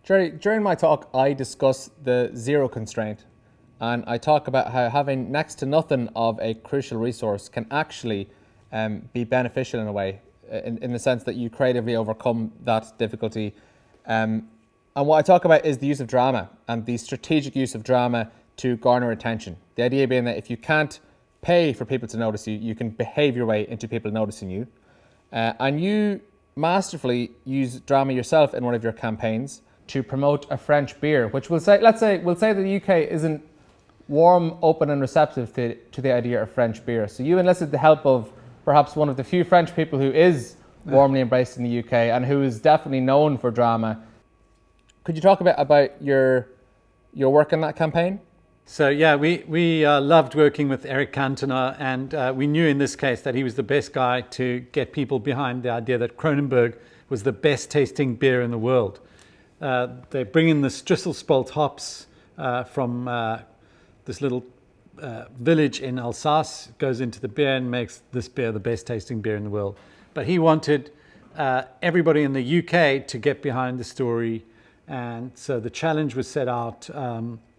Gerry, during my talk, I discuss the zero constraint, and I talk about how having next to nothing of a crucial resource can actually be beneficial in a way, in the sense that you creatively overcome that difficulty. And what I talk about is the use of drama and the strategic use of drama to garner attention. The idea being that if you can't pay for people to notice you, you can behave your way into people noticing you. And you masterfully use drama yourself in one of your campaigns to promote a French beer, which we'll say that the UK isn't warm, open and receptive to the idea of French beer. So you enlisted the help of perhaps one of the few French people who is warmly embraced in the UK and who is definitely known for drama. Could you talk a bit about your work in that campaign? So yeah, we loved working with Eric Cantona, and we knew in this case that he was the best guy to get people behind the idea that Kronenbourg was the best tasting beer in the world. They bring in the Strisselspalt hops from this little village in Alsace, goes into the beer and makes this beer the best tasting beer in the world. But he wanted everybody in the UK to get behind the story, and so the challenge was set out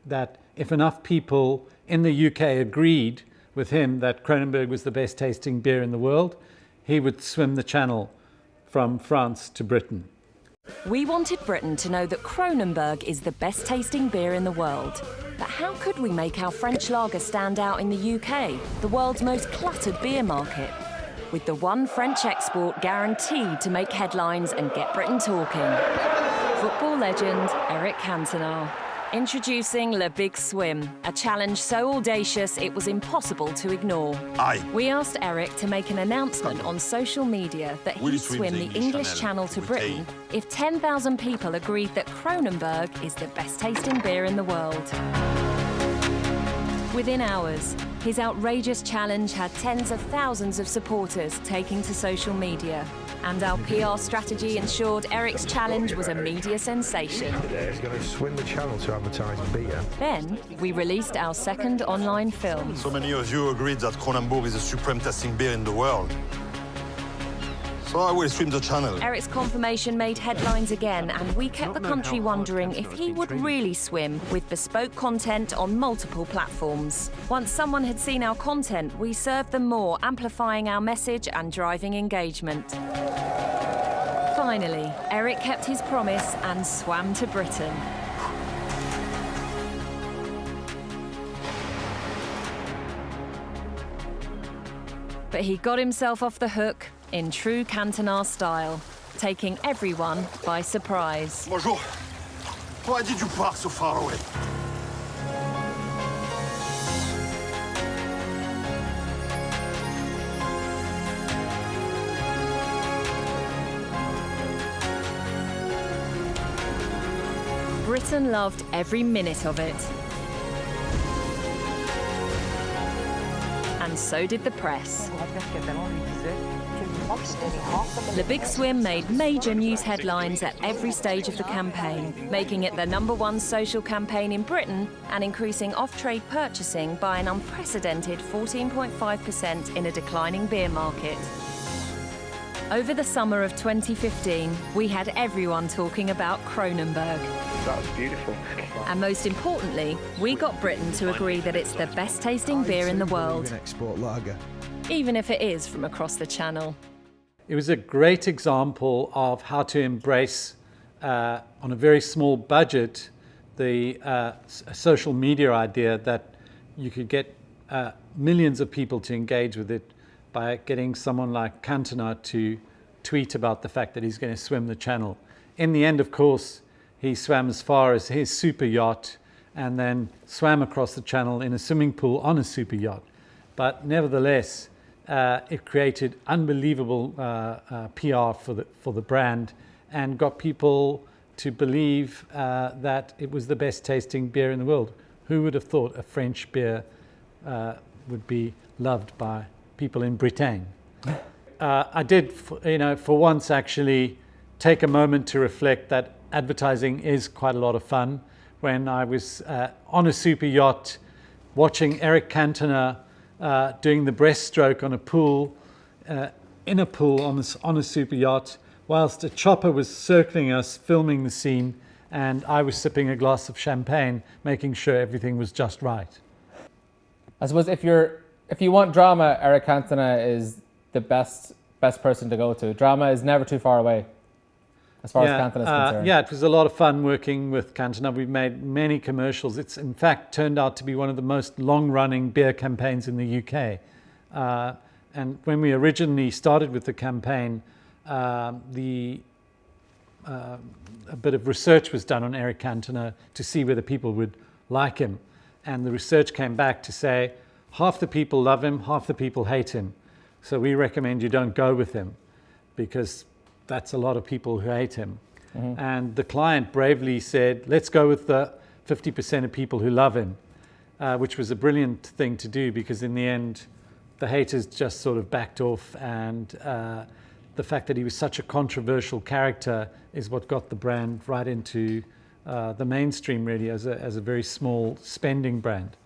that if enough people in the UK agreed with him that Kronenbourg was the best tasting beer in the world, he would swim the channel from France to Britain. We wanted Britain to know that Kronenbourg is the best tasting beer in the world. But how could we make our French lager stand out in the UK, the world's most cluttered beer market? With the one French export guaranteed to make headlines and get Britain talking. Football legend Eric Cantona. Introducing Le Big Swim, a challenge so audacious it was impossible to ignore. We asked Eric to make an announcement on social media that he'd swim the English Channel to Britain if 10,000 people agreed that Kronenbourg is the best tasting beer in the world. Within hours, his outrageous challenge had tens of thousands of supporters taking to social media. And our PR strategy ensured Eric's challenge was a media sensation. He's going to swim the channel to advertise beer. Then, we released our second online film. So many of you agreed that Kronenbourg is the supreme tasting beer in the world. So I will swim the channel. Eric's confirmation made headlines again, and we kept the country wondering if he would really swim with bespoke content on multiple platforms. Once someone had seen our content, we served them more, amplifying our message and driving engagement. Finally, Eric kept his promise and swam to Britain. But he got himself off the hook in true Cantona style, taking everyone by surprise. Bonjour. Why did you park so far away? Britain loved every minute of it. And so did the press. The Big Swim made major news headlines at every stage of the campaign, making it the #1 social campaign in Britain and increasing off-trade purchasing by an unprecedented 14.5% in a declining beer market. Over the summer of 2015, we had everyone talking about Kronenbourg. That was beautiful. And most importantly, we got Britain to agree that it's the best tasting beer in the world, export lager, even if it is from across the channel. It was a great example of how to embrace, on a very small budget, the social media idea that you could get millions of people to engage with it by getting someone like Cantona to tweet about the fact that he's going to swim the channel. In the end, of course, he swam as far as his super yacht and then swam across the channel in a swimming pool on a super yacht. But nevertheless, it created unbelievable PR for the brand and got people to believe that it was the best tasting beer in the world. Who would have thought a French beer would be loved by people in Britain? I did, for once actually take a moment to reflect that advertising is quite a lot of fun. When I was on a super yacht watching Eric Cantona doing the breaststroke on a pool, in a pool on a super yacht, whilst a chopper was circling us, filming the scene, and I was sipping a glass of champagne, making sure everything was just right. I suppose if you want drama, Eric Cantona is the best person to go to. Drama is never too far away, as far as Cantona is concerned. Yeah, it was a lot of fun working with Cantona. We've made many commercials. It's in fact turned out to be one of the most long-running beer campaigns in the UK. And when we originally started with the campaign, a bit of research was done on Eric Cantona to see whether people would like him. And the research came back to say half the people love him, half the people hate him. So we recommend you don't go with him, because that's a lot of people who hate him. Mm-hmm. And the client bravely said, let's go with the 50% of people who love him, which was a brilliant thing to do, because in the end, the haters just sort of backed off, and the fact that he was such a controversial character is what got the brand right into the mainstream, really, as a very small spending brand.